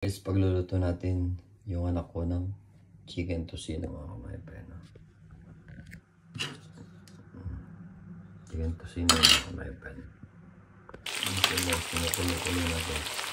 Guys, pagluluto natin yung anak ko ng chicken tocino mga kamaypen. Chicken tocino mga kamaypen. Sinukulo natin.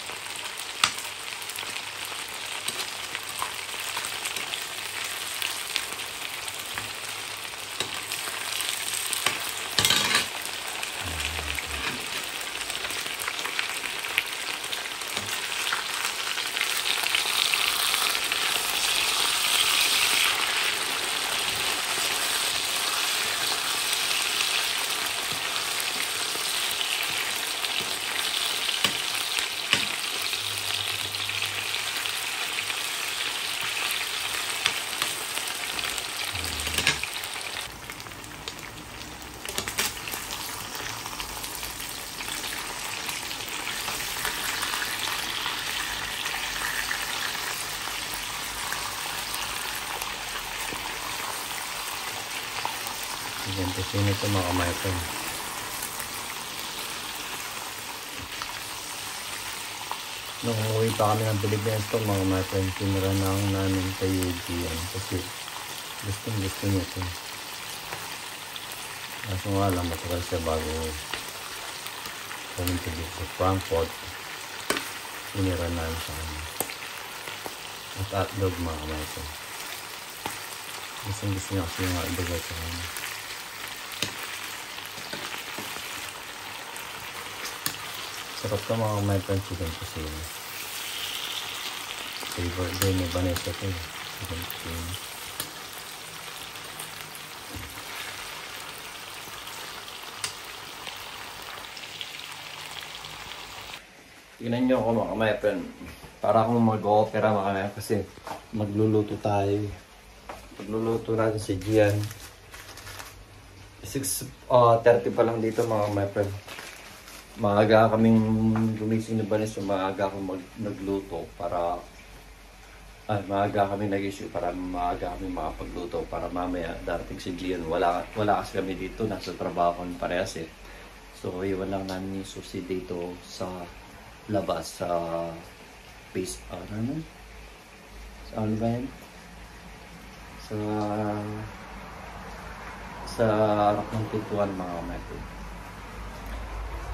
Chicken tocino ito mga kamaypen. Nung umuwi pa kami ng Pilipinas ito mga kamaypen, tinira na namin kay Yuji yan kasi gusto niya ito. Kaso nga lang matagal siya bago pumunta dito sa Frankfurt. Tinira namin sa kanya. At hotdog mga kamaypen. Gusto niya kasi yung hotdog at sa kanya. Sarap ka mga kamaypen, chicken tocino. Favorite din ni Vanessa ito eh. Chicken tocino. Tignan nyo ako mga kamaypen. Para akong mag-opera mga kamaypen kasi magluluto tayo. Magluluto natin si Gian. 6:30 pa lang dito mga kamaypen. Maaga kaming gumising na Vanessa, maaga akong nagluto para maaga kami nag-issue para maaga kami makapagluto para mamaya darating si Gian. Wala kasi kami dito, nasa trabaho kami parehas eh. So iwan lang namin yung susi dito sa labas sa base, ano ba yan? Sa harap ng pintuan mga kamaypen.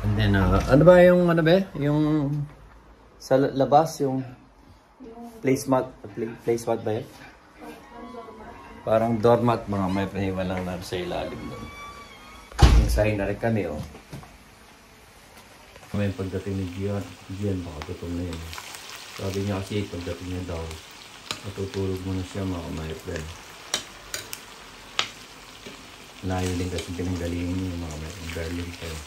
And then, ano ba yung sa labas, yung placemat ba yun? Parang doormat mga may paniwan lang na sa ilalim doon. Nagsahin na rin kami, oh. May pagdating ni Gian, baka tutong na yun. Sabi niya kasi, pagdating niya daw, matutulog muna siya mga may friend. Layo din kasi pinanggalingan niya mga may Berlin kayo.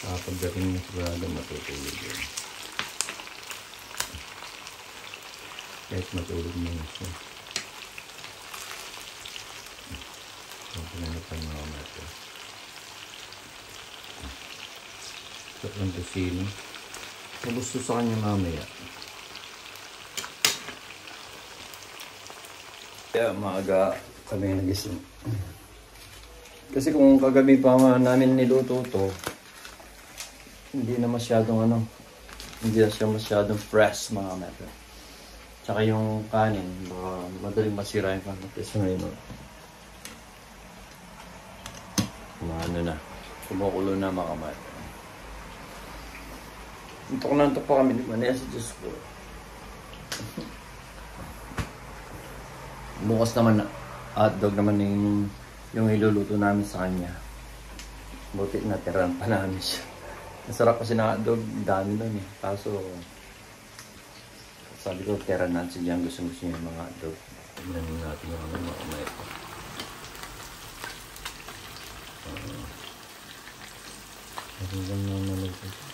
Pagdating niya sigurado matutulog yun. Kahit matulog muna siya. So, pinanapan mga mata. Ito ang tocino. Kung gusto sa kanya mamaya. Kaya maaga kami nagising. Kasi kung kagabi pa namin niluto ito, hindi na masyadong hindi na siya masyadong fresh mga mata. Tsaka yung kanin, baka madaling masira yung kanin. Kasi ngayon, na, kumukulo na mga mata. Antok pa kami, di ba? Nasa Diyos ko. Bukas naman, hotdog naman yung iluluto namin sa kanya. Buti natirahan pa namin siya. Masarap kasi na hotdog, dami nun eh. Kaso, sabi ko, tira natin si Gian, gusto niya yung mga hotdog. Tignan natin yung mga kamay ko. Hanggang na nalagay ko.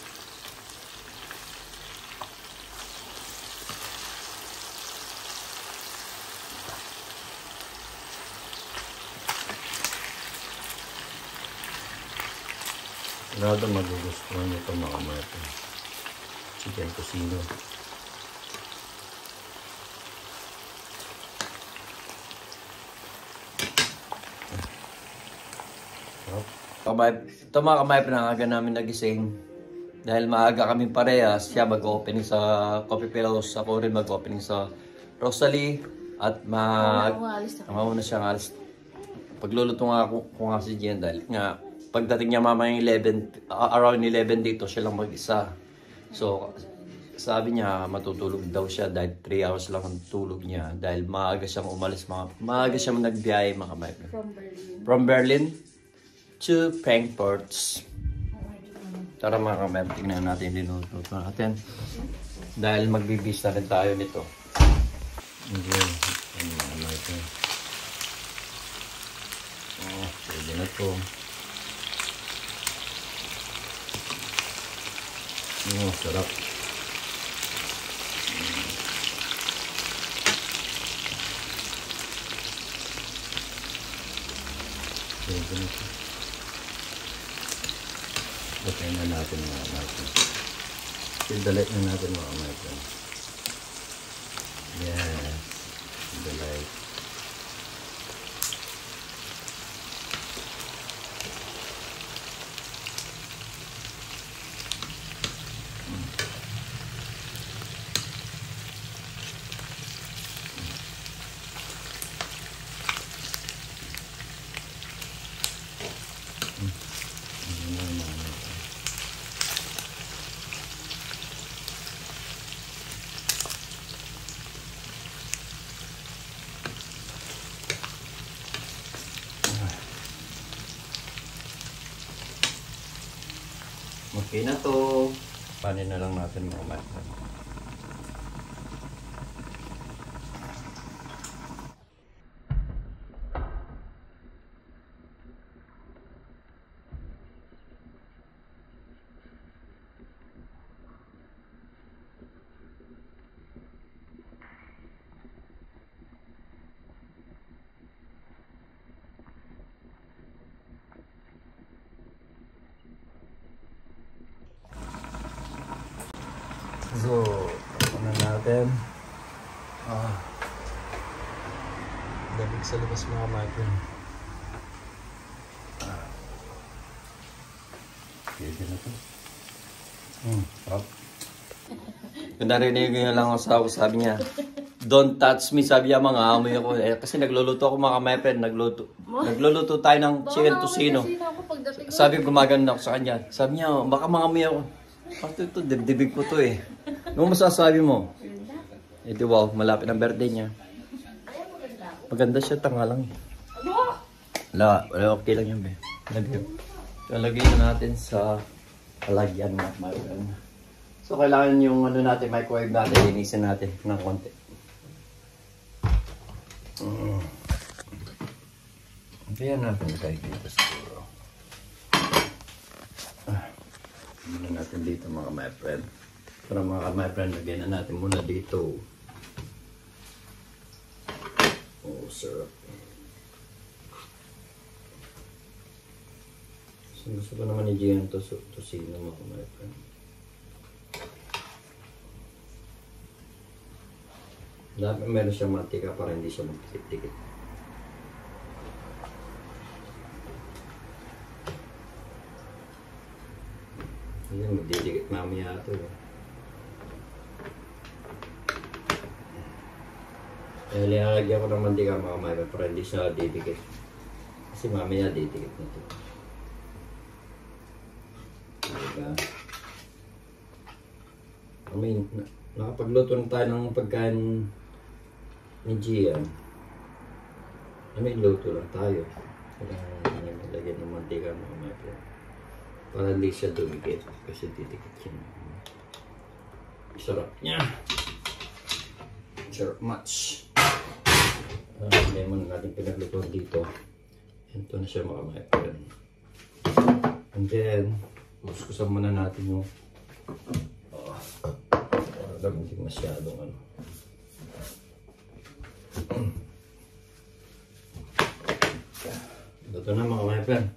Sigurado magugustuhan nyo itong mga kamay ko. Chicken tocino. Ito mga kamay, pinangaga namin nagising. Dahil maaga kami parehas, siya mag-opening sa Coffee Pillows, ako rin mag-opening sa Rosalie. At mauna siyang alis. Pagluluto nga ko nga si Gian dahil nga pagdating niya mamayang 11, around 11 dito siya lang mag-isa. So sabi niya matutulog daw siya dahil 3 hours lang ang tulog niya dahil maaga siyang umalis, maaga siyang nagbiyahe mga kaibigan. From Berlin to Frankfurt. Tara mga kaibigan, tingnan natin dinututo natin dahil magbibista rin tayo nito. Okay. Oh, pwede na to. Oh, sarap. Pwede na to. Patay na natin mga Martin. Sildalit na natin mga Martin. Yes, the light. Okay na to. Panin na lang natin mga mata. So, ano natin? Lamig sa labas mga Martin. Pwede na to. Sarap. Kung narinig nyo lang ako sa sabi niya, don't touch me, sabi niya mga amoy ako. Kasi nagluluto ako mga Martin, nagluluto tayo ng chicken tocino. Sabi gumagano ako sa kanya. Sabi niya, baka mga amoy ako. Bakit ito, dibdibig ko to eh. Ano masasabi mo? Eh di wow, malapit ang birthday niya. Maganda siya, tanga lang. Wala, okay lang yan be. Lagyan. Lalagyan na natin sa palagyan mga Martin. So kailangan yung ano natin, microwave natin, linisin natin ng konti. Kaya natin tayo dito siguro. Muna natin dito mga my friend. Para mga my friend, lagyan na natin muna dito. Oh, syrup. Gusto ko naman ni Gian tosino mga my friend. Dapat meron siyang mantika para hindi siya magtikit-tikit. Hindi, magdidikit mamaya ito. Kaya linalagyan ko ng mantika mga maya para hindi siya didikit. Kasi mamaya didikit na ito. Diba? I mean, nakapagluto na tayo ng pagkain ni Gian. I mean, luto lang tayo. Kailangan nilagyan ng mantika mga maya para hindi siya dumikit kasi didikit yun. Sarap niya. Sarap much. Lemon natin pinaglutuan dito. Ito na siya mga friend. And then, kuskusan muna natin yung para hindi masyadong ano. Ito na mga friend.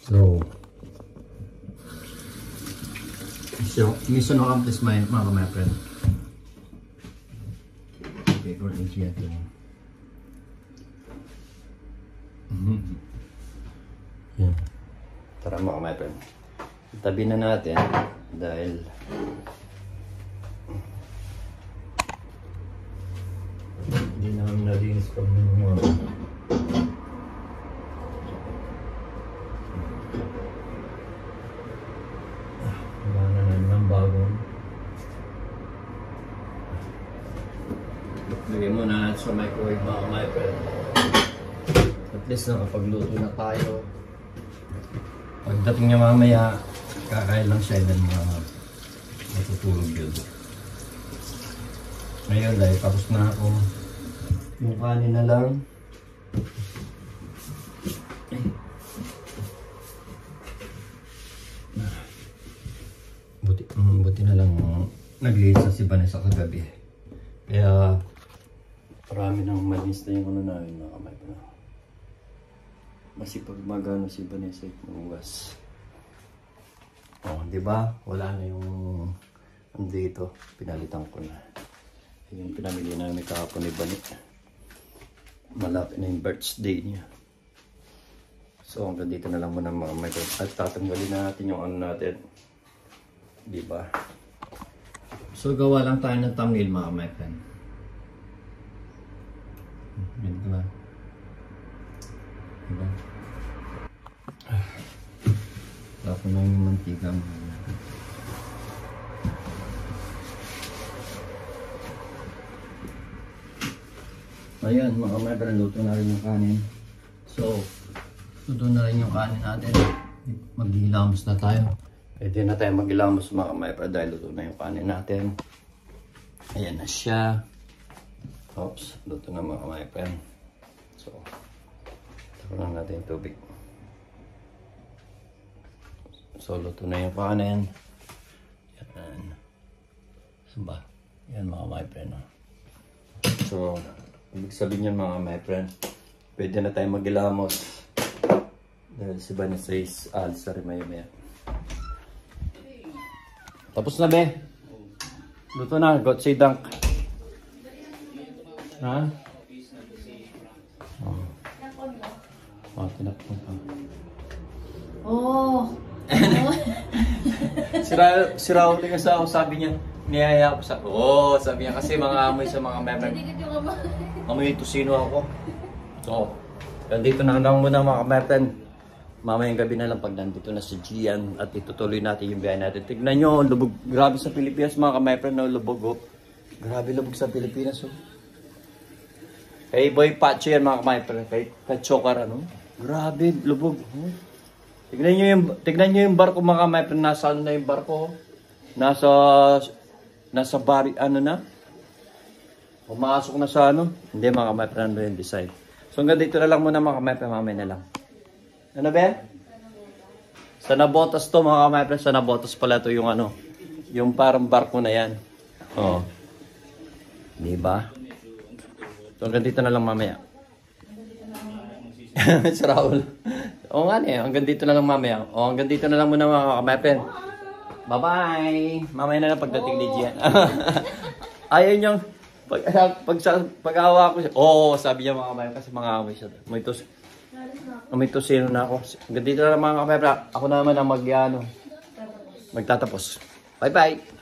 So, mission accomplished mga friend. Okay, for Asia ito. Yan. Tara mga my friend. Tabi na natin dahil hindi namin nalinis pag mga wala na naman bagong lagyan mo na natin sa microwave mga my friend. At least nakapagluto na tayo. Pagdating niya mamaya, kakain lang siya and matutulog yun. Ngayon dahil tapos na ako. Yung kanin na lang. Buti na lang naglinis na si Vanessa kagabi. Kaya marami nang malinis na yung ano namin mga kamay pa na. Masipag magano si Vanessa maghugas. Oh, di ba? Wala na yung andito. Pinalitan ko na. Yung pinamili namin kahapon ni Vanessa. Malapit na yung birthday niya. So hanggang dito na lang muna mga kamay pa. At tatanggalin na natin yung ano natin. Di ba? So gawa lang tayo ng thumbnail mga kamay pa. Ganito ba? Diba? Tapos na yung mantika mo. Ayan mga kamay, luto na rin yung kanin. So, luto na rin yung kanin natin. Maghihilamos na tayo. Pwede na tayo maghilamos mga kamay dahil luto na yung kanin natin. Ayan na siya. Oops, luto na mga kamay. So, tapos natin yung tubig. So, luto na yung kanin. Yan. Saba? Yan mga my friend. So, ibig sabihin yan mga my friend. Pwede na tayo magilamos. Dahil si Vanessa is alis na rin maya. Tapos na be? Luto na. God say dunk. Ha? Oh, tinapon ka. Oh! Si Raul din sa ako, sabi niya, niyaya ako sa sabi niya kasi mga amoy sa mga member. Amoy tusino ako. So, nandito na lang muna mga member. Mamayang gabi na lang pag nandito na si Gian at itutuloy natin yung biyahe natin. Tignan nyo, lubog. Grabe sa Pilipinas mga member na lubog. Oh. Grabe lubog sa Pilipinas. Oh. Kay Boy Pacho yan mga member. Kay Chokar ano. Grabe, lubog. Oh. Tignan nyo yung barko mga kamay. Nasa ano na yung barko. Nasa bari, ano na. Pumasok na sa ano. Hindi mga kamay. Ano yung design. So hanggang dito na lang muna mga kamay. Mamay na lang. Ano ba? Sa Nabotas to mga kamay. Sa Nabotas pala to yung ano. Yung parang barko na yan. Oo. Diba? So hanggang dito na lang mamaya. Si Raul. Oo nga eh, hanggang dito na lang mamaya. O hanggang dito na lang muna mga kamapen. Bye-bye! Mamaya na lang pagdating ni Gian. Ayaw niyang, pag-awa ko siya. Oo, sabi niya mga kamapen kasi mga away siya. May tosino na ako. Hanggang dito na lang mga kamapen. Ako naman ang magtatapos. Bye-bye!